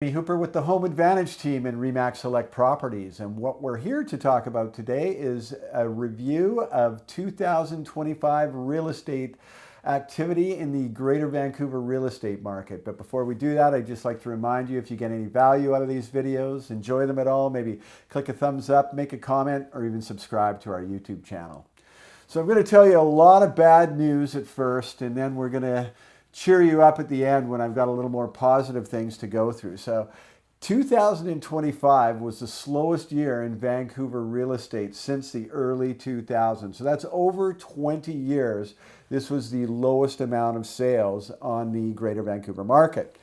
Hooper with the Home Advantage team in RE/MAX Select Properties, and what we're here to talk about today is a review of 2025 real estate activity in the Greater Vancouver real estate market. But before we do that, I'd just like to remind you, if you get any value out of these videos, enjoy them at all, maybe click a thumbs up, make a comment, or even subscribe to our YouTube channel. So I'm going to tell you a lot of bad news at first, and then we're going to cheer you up at the end when I've got a little more positive things to go through. So 2025 was the slowest year in Vancouver real estate since the early 2000s. So that's over 20 years. This was the lowest amount of sales on the Greater Vancouver market.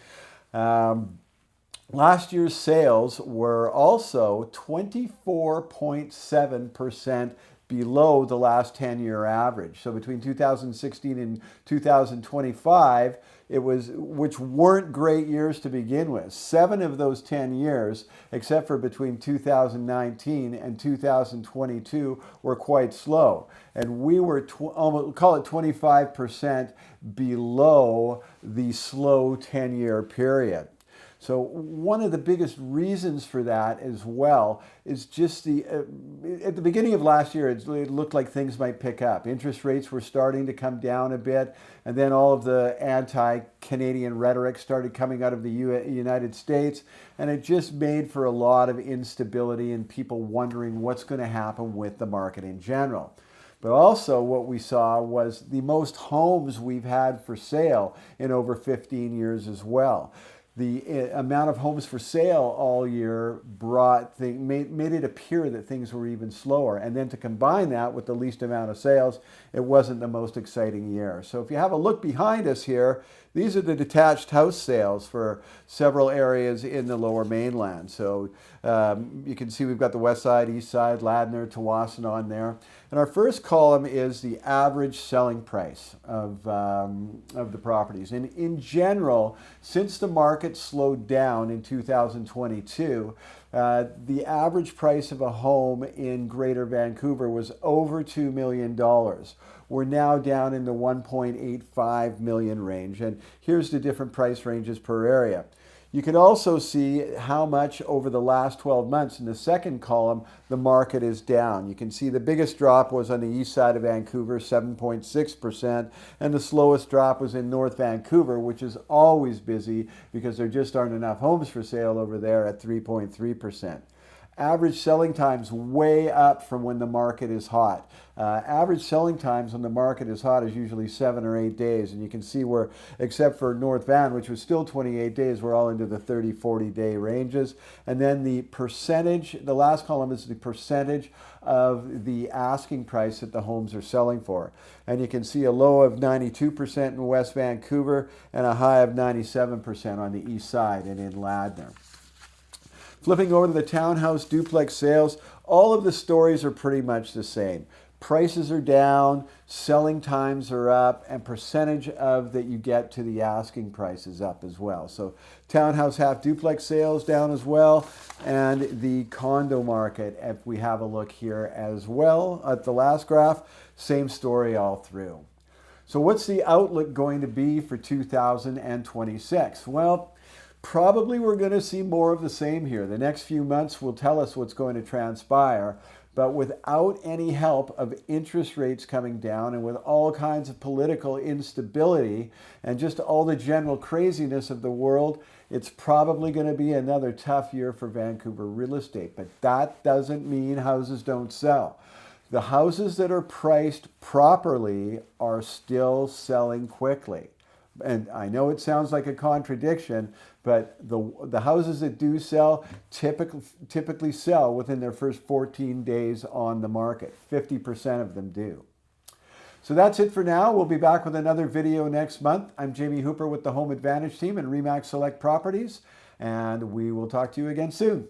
Last year's sales were also 24.7% below the last 10-year average. So between 2016 and 2025, which weren't great years to begin with. 7 of those 10 years, except for between 2019 and 2022, were quite slow. And we were, almost, call it 25% below the slow 10-year period. So one of the biggest reasons for that as well is just at the beginning of last year, it looked like things might pick up. Interest rates were starting to come down a bit, and then all of the anti-Canadian rhetoric started coming out of the United States, and it just made for a lot of instability and people wondering what's going to happen with the market in general. But also what we saw was the most homes we've had for sale in over 15 years as well. The amount of homes for sale all year made it appear that things were even slower. And then to combine that with the least amount of sales, it wasn't the most exciting year. So if you have a look behind us here, these are the detached house sales for several areas in the Lower Mainland. So you can see we've got the West Side, East Side, Ladner, Tsawwassen on there. And our first column is the average selling price of the properties. And in general, since the market slowed down in 2022, the average price of a home in Greater Vancouver was over $2 million. We're now down in the 1.85 million range. And here's the different price ranges per area. You can also see how much over the last 12 months in the second column, the market is down. You can see the biggest drop was on the east side of Vancouver, 7.6%, and the slowest drop was in North Vancouver, which is always busy because there just aren't enough homes for sale over there, at 3.3%. Average selling times way up from when the market is hot. Average selling times when the market is hot is usually 7 or 8 days. And you can see we're, except for North Van, which was still 28 days, we're all into the 30, 40 day ranges. And then the percentage, the last column is the percentage of the asking price that the homes are selling for. And you can see a low of 92% in West Vancouver and a high of 97% on the east side and in Ladner. Flipping over to the townhouse duplex sales, all of the stories are pretty much the same. Prices are down, selling times are up, and percentage of that you get to the asking price is up as well. So townhouse half duplex sales down as well, and the condo market, if we have a look here as well at the last graph, same story all through. So what's the outlook going to be for 2026? Well, probably we're going to see more of the same here. The next few months will tell us what's going to transpire, but without any help of interest rates coming down and with all kinds of political instability and just all the general craziness of the world, it's probably going to be another tough year for Vancouver real estate. But that doesn't mean houses don't sell. The houses that are priced properly are still selling quickly. And I know it sounds like a contradiction, but the houses that do sell typically sell within their first 14 days on the market. 50% of them do. So that's it for now. We'll be back with another video next month. I'm Jamie Hooper with the Home Advantage team and RE/MAX Select Properties, and we will talk to you again soon.